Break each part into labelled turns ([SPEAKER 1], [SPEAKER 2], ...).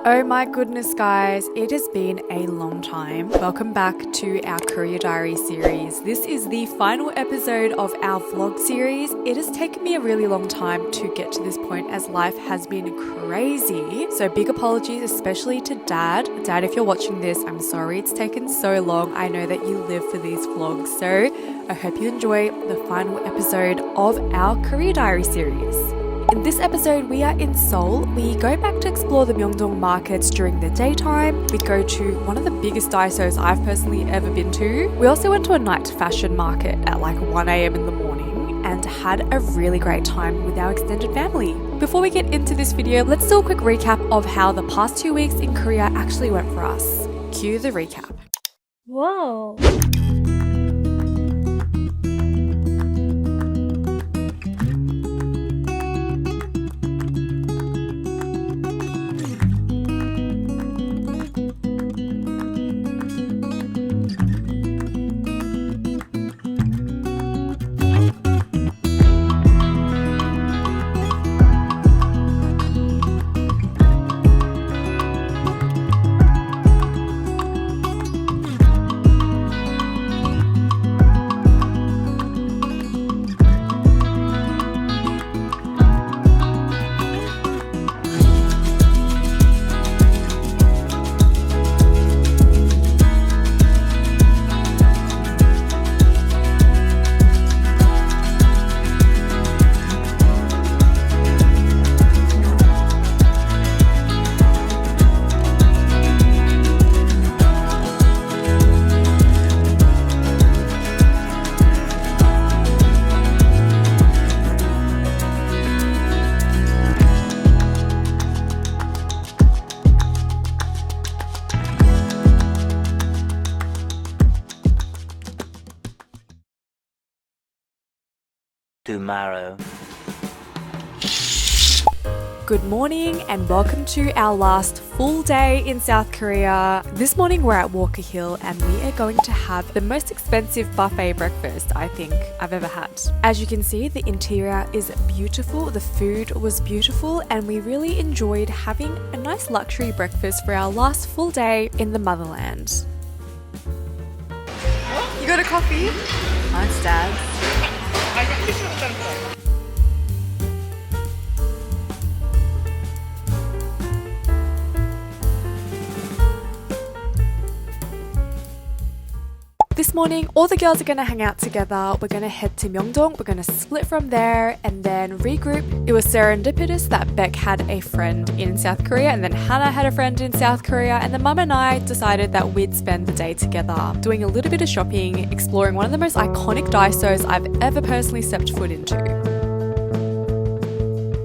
[SPEAKER 1] Oh my goodness guys, it has been a long time. Welcome back to our Korea Diary series. This is the final episode of our vlog series. It has taken me a really long time to get to this point as life has been crazy. So big apologies, especially to Dad. Dad, if you're watching this, I'm sorry it's taken so long. I know that you live for these vlogs. So I hope you enjoy the final episode of our Korea Diary series. In this episode, we are in Seoul. We go back to explore the Myeongdong markets during the daytime. We go to one of the biggest Daisos I've personally ever been to. We also went to a night fashion market at like 1 a.m. in the morning and had a really great time with our extended family. Before we get into this video, let's do a quick recap of how the past 2 weeks in Korea actually went for us. Cue the recap.
[SPEAKER 2] Whoa.
[SPEAKER 3] Tomorrow.
[SPEAKER 1] Good morning and welcome to our last full day in South Korea. This morning we're at Walker Hill and we are going to have the most expensive buffet breakfast I think I've ever had. As you can see, the interior is beautiful, the food was beautiful, and we really enjoyed having a nice luxury breakfast for our last full day in the motherland. You got a coffee? Nice, Dad. This morning, all the girls are going to hang out together. We're going to head to Myeongdong. We're going to split from there and then regroup. It was serendipitous that Beck had a friend in South Korea and then Hannah had a friend in South Korea, and then Mum and I decided that we'd spend the day together doing a little bit of shopping, exploring one of the most iconic Daisos I've ever personally stepped foot into.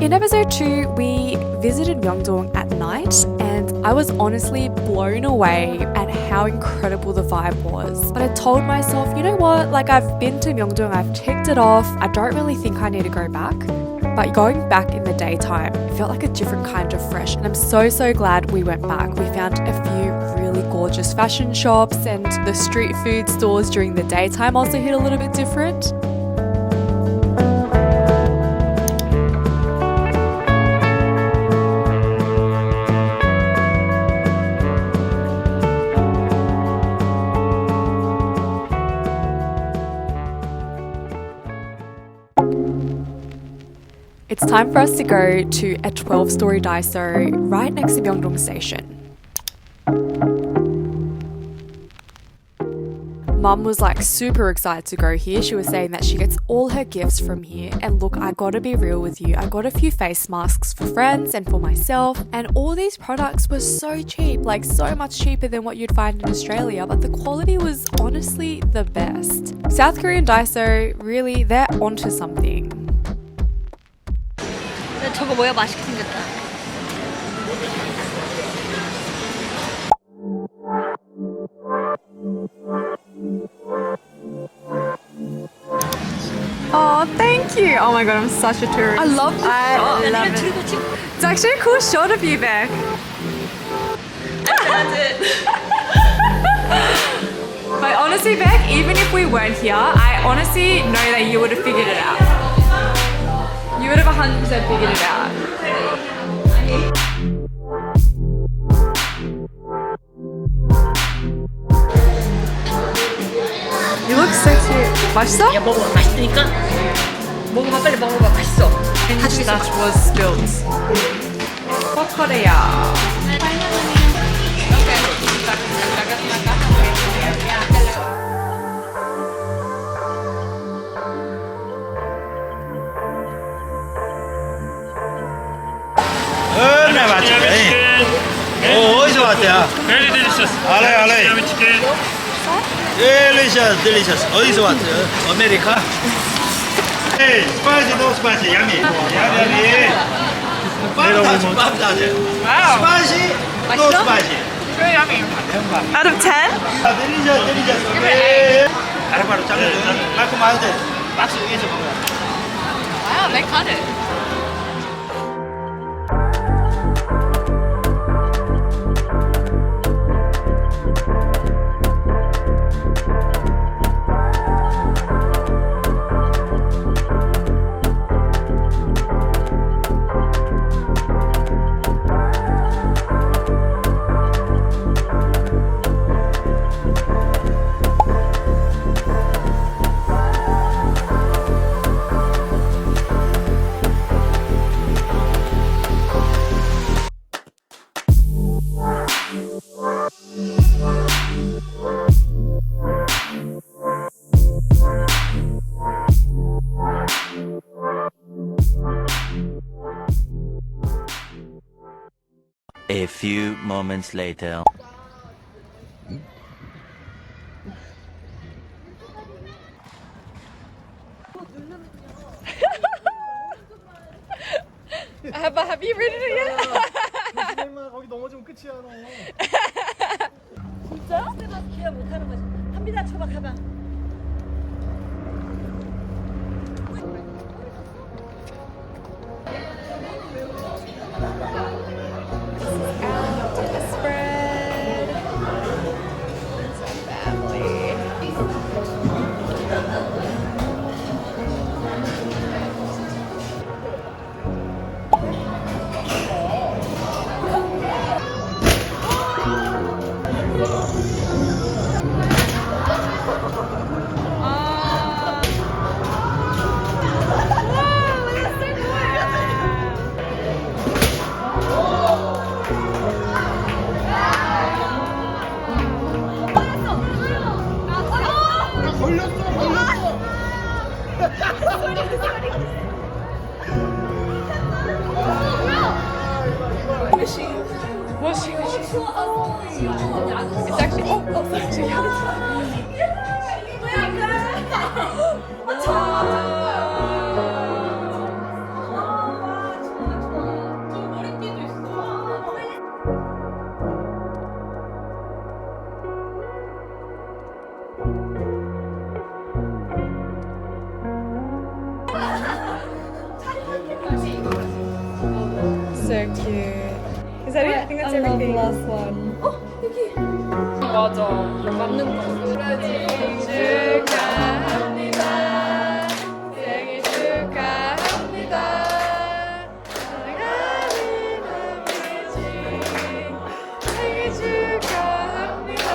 [SPEAKER 1] In episode 2, we visited Myeongdong at night and I was honestly blown away at how incredible the vibe was. But I told myself, you know what, like I've been to Myeongdong, I've ticked it off, I don't really think I need to go back. But going back in the daytime felt like a different kind of fresh, and I'm so glad we went back. We found a few really gorgeous fashion shops and the street food stores during the daytime also hit a little bit different. It's time for us to go to a 12-story Daiso right next to Myeongdong Station. Mum was like super excited to go here. She was saying that she gets all her gifts from here. And look, I gotta be real with you. I got a few face masks for friends and for myself. And all these products were so cheap, like so much cheaper than what you'd find in Australia. But the quality was honestly the best. South Korean Daiso, really, they're onto something.
[SPEAKER 2] 저거 뭐야? 맛있게 생겼다.
[SPEAKER 1] Oh, thank you. Oh my god, I'm such a tourist. I love the shot. I love it. It's actually a cool shot of you, Beck.
[SPEAKER 2] That's it.
[SPEAKER 1] But honestly, Beck, even if we weren't here, I honestly know that you would have figured it out. You would have 100% figured it out. 맛있어?
[SPEAKER 2] 야 먹어봐 맛있으니까 먹어봐 빨리 먹어봐 맛있어
[SPEAKER 1] That was spilled. 코코리아.
[SPEAKER 4] 네, 맞죠. 어디서 왔대요?
[SPEAKER 5] Very delicious.
[SPEAKER 4] 알아요.
[SPEAKER 5] Yummy chicken.
[SPEAKER 4] 딜리셔스. 어디서 왔어요? 아메리카? 에이, 스파이시, 노 스파이시, 야미. 야미. 빰따지. 스파이시, 노 스파이시.
[SPEAKER 1] Out of 10?
[SPEAKER 4] 딜리셔스. 바로 잘라줘. 말끔한데 박스 위에서 먹어요.
[SPEAKER 1] Wow, they cut it.
[SPEAKER 3] A few moments later.
[SPEAKER 1] Have you read it yet?
[SPEAKER 4] 거기 넘어지면 끝이야 너.
[SPEAKER 2] 기억 못하는 거지 합니다 쳐봐 가봐
[SPEAKER 1] Spread. Family. It's actually it's actually so cute. Is that it? I think that's everything. The last one. 맞아. 맞는 거. 생일 축하합니다. 생일 축하합니다. 사랑하는 아버지. 생일 축하합니다.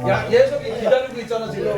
[SPEAKER 6] 야, 예석이 기다리고 있잖아, 지금.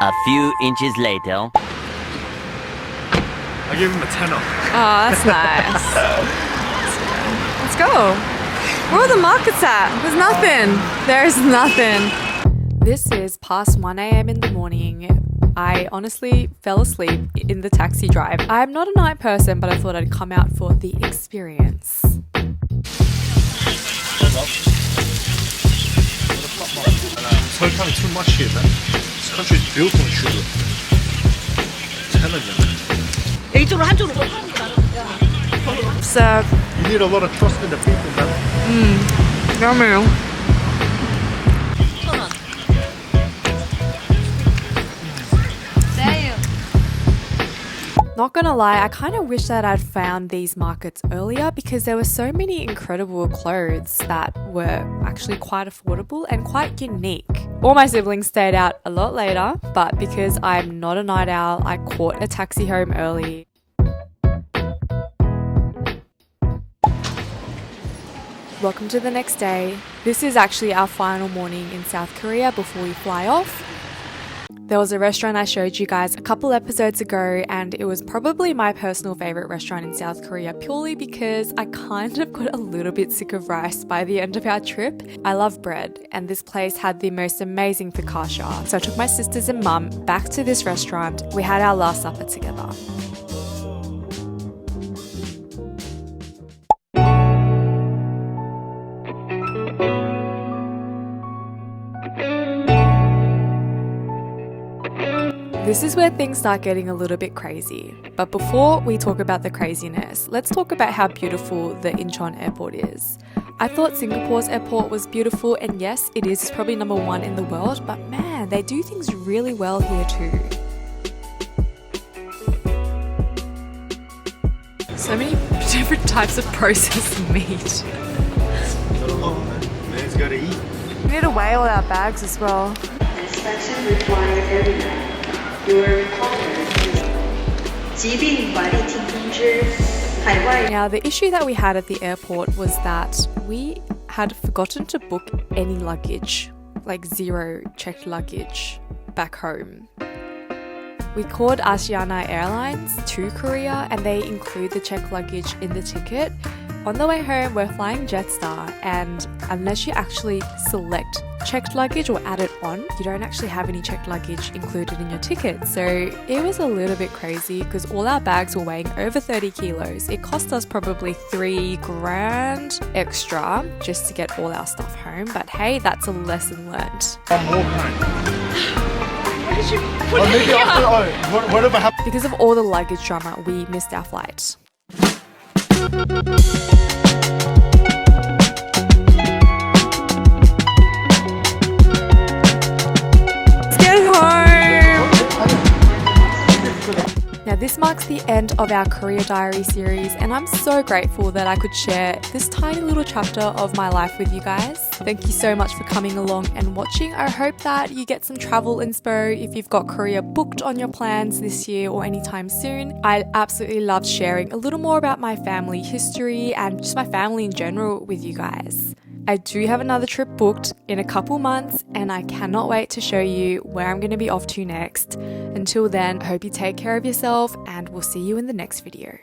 [SPEAKER 3] A few inches later.
[SPEAKER 5] I give him a tenner.
[SPEAKER 1] Oh, that's nice. Let's go. Where are the markets at? There's nothing. There's nothing. This is past 1 a.m. in the morning. I honestly fell asleep in the taxi drive. I'm not a night person, but I thought I'd come out for the experience.
[SPEAKER 4] 설탕 too much here, man. This country is built on sugar. telling you.
[SPEAKER 2] 이쪽으로 한쪽으로.
[SPEAKER 1] Serve.
[SPEAKER 4] You need a lot of trust in the people, man.
[SPEAKER 1] Yummy. Not gonna lie, I kind of wish that I'd found these markets earlier because there were so many incredible clothes that were actually quite affordable and quite unique. All my siblings stayed out a lot later, but because I'm not a night owl, I caught a taxi home early. Welcome to the next day. This is actually our final morning in South Korea before we fly off. There was a restaurant I showed you guys a couple episodes ago, and it was probably my personal favorite restaurant in South Korea purely because I kind of got a little bit sick of rice by the end of our trip. I love bread, and this place had the most amazing focaccia. So I took my sisters and mum back to this restaurant. We had our last supper together. This is where things start getting a little bit crazy. But before we talk about the craziness, let's talk about how beautiful the Incheon airport is. I thought Singapore's airport was beautiful, and yes, it is. It's probably number 1 in the world, but man, they do things really well here too. So many different types of processed meat.
[SPEAKER 4] Man's gotta eat.
[SPEAKER 1] We need to weigh all our bags as well.
[SPEAKER 5] Inspection required every night. You are required to 疾病管理厅通知海外
[SPEAKER 1] Now, the issue that we had at the airport was that we had forgotten to book any luggage, like 0 checked luggage, back home. We called Asiana Airlines to Korea and they include the checked luggage in the ticket. On the way home, we're flying Jetstar, and unless you actually select checked luggage or add it on, you don't actually have any checked luggage included in your ticket. So it was a little bit crazy because all our bags were weighing over 30 kilos. It cost us probably $3,000 extra just to get all our stuff home. But hey, that's a lesson learned.
[SPEAKER 4] One more kind.
[SPEAKER 2] What did you put
[SPEAKER 4] Or
[SPEAKER 2] in
[SPEAKER 4] maybe
[SPEAKER 2] here?
[SPEAKER 4] after, whatever happened.
[SPEAKER 1] Because of all the luggage drama, we missed our flight. Now this marks the end of our Korea Diary series, and I'm so grateful that I could share this tiny little chapter of my life with you guys. Thank you so much for coming along and watching. I hope that you get some travel inspo if you've got Korea booked on your plans this year or anytime soon. I absolutely love sharing a little more about my family history and just my family in general with you guys. I do have another trip booked in a couple months, and I cannot wait to show you where I'm going to be off to next. Until then, I hope you take care of yourself, and we'll see you in the next video.